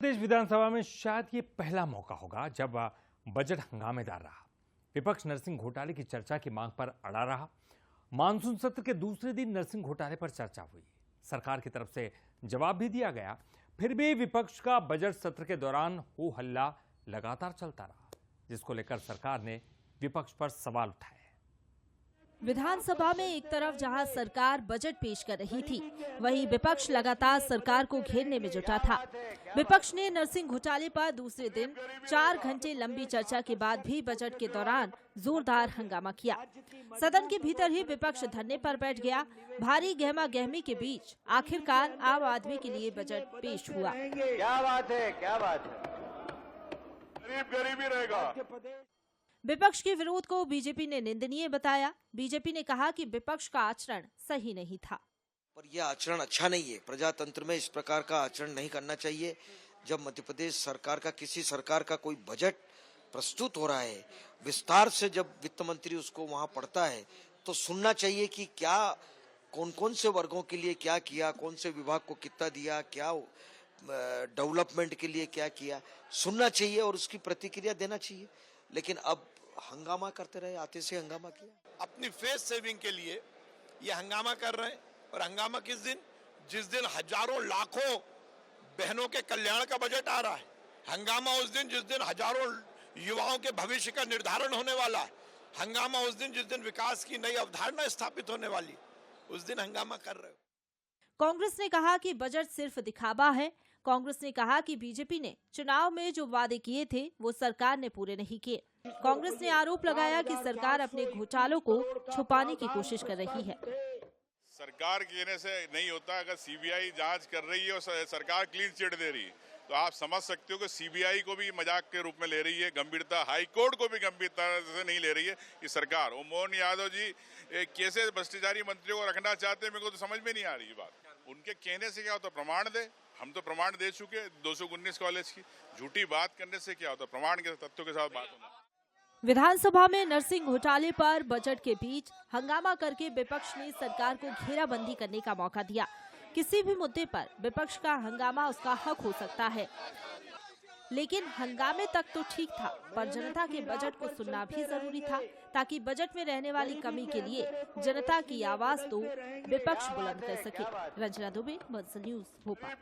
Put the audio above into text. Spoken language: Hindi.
प्रदेश विधानसभा में शायद ये पहला मौका होगा जब बजट हंगामेदार रहा। विपक्ष नरसिंह घोटाले की चर्चा की मांग पर अड़ा रहा। मानसून सत्र के दूसरे दिन नरसिंह घोटाले पर चर्चा हुई, सरकार की तरफ से जवाब भी दिया गया। फिर भी विपक्ष का बजट सत्र के दौरान हो हल्ला लगातार चलता रहा, जिसको लेकर सरकार ने विपक्ष पर सवाल उठाए। विधानसभा में एक तरफ जहां सरकार बजट पेश कर रही थी, वहीं विपक्ष लगातार सरकार को घेरने में जुटा था। विपक्ष ने नरसिंह घोटाले पर दूसरे दिन 4 घंटे लंबी चर्चा के बाद भी बजट के दौरान जोरदार हंगामा किया। सदन के भीतर ही विपक्ष धरने पर बैठ गया। भारी गहमा गहमी के बीच आखिरकार आम आदमी के लिए बजट पेश हुआ। क्या बात है, क्या बात है, गरीब ही रहेगा। विपक्ष के विरोध को बीजेपी ने निंदनीय बताया। बीजेपी ने कहा कि विपक्ष का आचरण सही नहीं था। पर यह आचरण अच्छा नहीं है। प्रजातंत्र में इस प्रकार का आचरण नहीं करना चाहिए। जब मध्य प्रदेश सरकार का किसी सरकार का कोई बजट प्रस्तुत हो रहा है, विस्तार से जब वित्त मंत्री उसको वहां पढ़ता है, तो सुनना चाहिए कि क्या कौन कौन से वर्गों के लिए क्या किया, कौन से विभाग को कितना दिया, क्या डेवलपमेंट के लिए क्या किया, सुनना चाहिए और उसकी प्रतिक्रिया देना चाहिए। लेकिन अब हंगामा करते रहे, आते से हंगामा किया। अपनी फेस सेविंग के लिए ये हंगामा कर रहे हैं। और हंगामा किस दिन? जिस दिन हजारों लाखों बहनों के कल्याण का बजट आ रहा है। हंगामा उस दिन जिस दिन हजारों युवाओं के भविष्य का निर्धारण होने वाला है। हंगामा उस दिन जिस दिन विकास की नई अवधारणा स्थापित होने वाली, उस दिन हंगामा कर रहे हो। कांग्रेस ने कहा कि बजट सिर्फ दिखावा है। कांग्रेस ने कहा कि बीजेपी ने चुनाव में जो वादे किए थे वो सरकार ने पूरे नहीं किए। कांग्रेस ने आरोप लगाया कि सरकार अपने घोटालों को छुपाने की कोशिश कर रही है। सरकार कहने से नहीं होता। अगर सीबीआई जांच कर रही है और सरकार क्लीन चिट दे रही है, तो आप समझ सकते हो कि सीबीआई को भी मजाक के रूप में ले रही है, गंभीरता हाई कोर्ट को भी गंभीरता से नहीं ले रही है कि सरकार। और मोहन यादव जी कैसे भ्रष्टाचारी मंत्रियों को रखना चाहते हैं, मेरे को तो समझ में नहीं आ रही बात। उनके कहने से क्या होता, प्रमाण दे। हम तो प्रमाण दे चुके 219 कॉलेज की। झूठी बात करने से क्या होता, प्रमाण के तथ्यों के साथ बात होना। विधानसभा में नरसिंह घोटाले पर बजट के बीच हंगामा करके विपक्ष ने सरकार को घेराबंदी करने का मौका दिया। किसी भी मुद्दे पर विपक्ष का हंगामा उसका हक हो सकता है, लेकिन हंगामे तक तो ठीक था, पर जनता के बजट को सुनना भी जरूरी था, ताकि बजट में रहने वाली कमी के लिए जनता की आवाज तो विपक्ष बुलंद कर सके। रंजना दुबे, बंसल न्यूज, भोपाल।